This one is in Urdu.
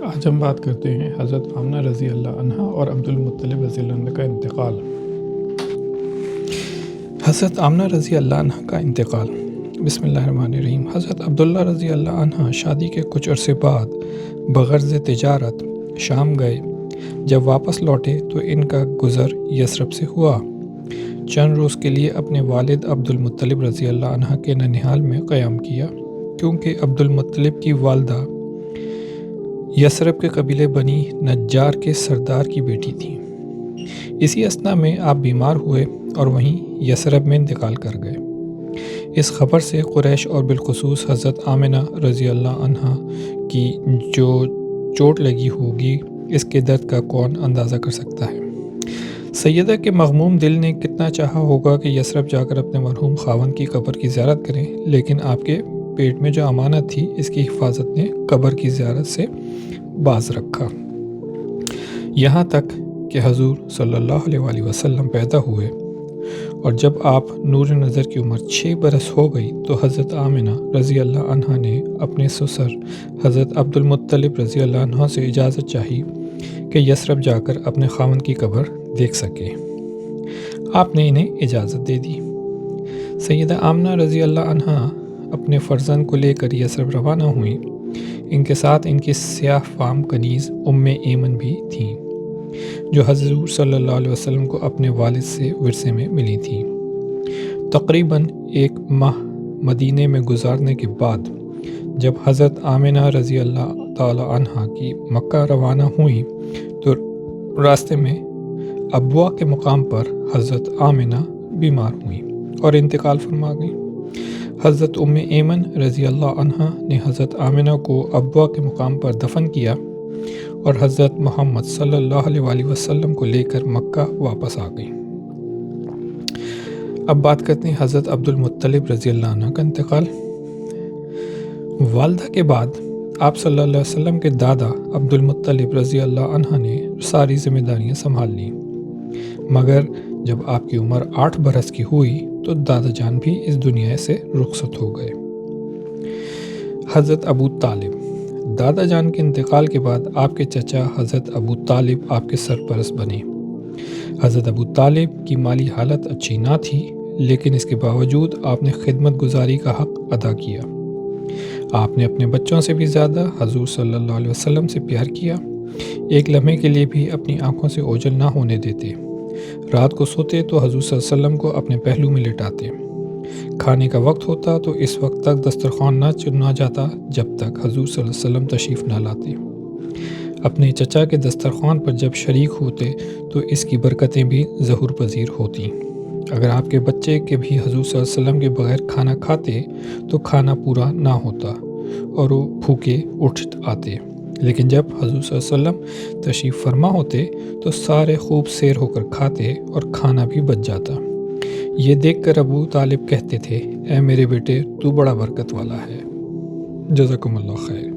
آج ہم بات کرتے ہیں حضرت آمنہ رضی اللہ عنہا اور عبد المطلب رضی اللہ عنہ کا انتقال۔ حضرت آمنہ رضی اللہ عنہ کا انتقال۔ بسم اللہ الرحمن الرحیم۔ حضرت عبداللہ رضی اللہ عنہ شادی کے کچھ عرصے بعد بغرض تجارت شام گئے۔ جب واپس لوٹے تو ان کا گزر یثرب سے ہوا۔ چند روز کے لیے اپنے والد عبد المطلب رضی اللہ عنہ کے ننھیال میں قیام کیا، کیونکہ عبد المطلب کی والدہ یثرب کے قبیلے بنی نجار کے سردار کی بیٹی تھیں۔ اسی اثنا میں آپ بیمار ہوئے اور وہیں یثرب میں انتقال کر گئے۔ اس خبر سے قریش اور بالخصوص حضرت آمنہ رضی اللہ عنہا کی جو چوٹ لگی ہوگی، اس کے درد کا کون اندازہ کر سکتا ہے۔ سیدہ کے مغموم دل نے کتنا چاہا ہوگا کہ یثرب جا کر اپنے مرحوم خاوند کی قبر کی زیارت کریں، لیکن آپ کے پیٹ میں جو امانت تھی، اس کی حفاظت نے قبر کی زیارت سے باز رکھا۔ یہاں تک کہ حضور صلی اللہ علیہ وآلہ وسلم پیدا ہوئے اور جب آپ نور نظر کی عمر 6 برس ہو گئی تو حضرت آمنہ رضی اللہ عنہا نے اپنے سسر حضرت عبد المطلب رضی اللہ عنہ سے اجازت چاہی کہ یثرب جا کر اپنے خاوند کی قبر دیکھ سکے۔ آپ نے انہیں اجازت دے دی۔ سیدہ آمنہ رضی اللہ عنہا اپنے فرزند کو لے کر یثرب روانہ ہوئیں۔ ان کے ساتھ ان کی سیاہ فام کنیز ایمن بھی تھیں، جو حضور صلی اللہ علیہ وسلم کو اپنے والد سے ورثے میں ملی تھیں۔ تقریباً 1 ماہ مدینے میں گزارنے کے بعد جب حضرت آمنہ رضی اللہ تعالی عنہا کی مکہ روانہ ہوئیں تو راستے میں ابوا کے مقام پر حضرت آمنہ بیمار ہوئیں اور انتقال فرما گئیں۔ حضرت ایمن رضی اللہ عنہا نے حضرت آمنہ کو ابوا کے مقام پر دفن کیا اور حضرت محمد صلی اللہ علیہ وآلہ وسلم کو لے کر مکہ واپس آ گئیں۔ اب بات کرتے ہیں حضرت عبد المطلب رضی اللہ عنہ کا انتقال۔ والدہ کے بعد آپ صلی اللہ علیہ وسلم کے دادا عبد المطلب رضی اللہ عنہ نے ساری ذمہ داریاں سنبھال لیں، مگر جب آپ کی عمر 8 برس کی ہوئی تو دادا جان بھی اس دنیا سے رخصت ہو گئے۔ حضرت ابو طالب۔ دادا جان کے انتقال کے بعد آپ کے چچا حضرت ابو طالب آپ کے سرپرست بنے۔ حضرت ابو طالب کی مالی حالت اچھی نہ تھی، لیکن اس کے باوجود آپ نے خدمت گزاری کا حق ادا کیا۔ آپ نے اپنے بچوں سے بھی زیادہ حضور صلی اللہ علیہ وسلم سے پیار کیا۔ ایک لمحے کے لیے بھی اپنی آنکھوں سے اوجھل نہ ہونے دیتے۔ رات کو سوتے تو حضور صلی اللہ علیہ وسلم کو اپنے پہلو میں لٹاتے۔ کھانے کا وقت ہوتا تو اس وقت تک دسترخوان نہ چنا جاتا جب تک حضور صلی اللہ علیہ وسلم تشریف نہ لاتے۔ اپنے چچا کے دسترخوان پر جب شریک ہوتے تو اس کی برکتیں بھی ظہور پذیر ہوتیں۔ اگر آپ کے بچے کے بھی حضور صلی اللہ علیہ وسلم کے بغیر کھانا کھاتے تو کھانا پورا نہ ہوتا اور وہ بھوکے اٹھ آتے، لیکن جب حضور صلی اللہ علیہ وسلم تشریف فرما ہوتے تو سارے خوب سیر ہو کر کھاتے اور کھانا بھی بچ جاتا۔ یہ دیکھ کر ابو طالب کہتے تھے، اے میرے بیٹے، تو بڑا برکت والا ہے۔ جزاکم اللہ خیر۔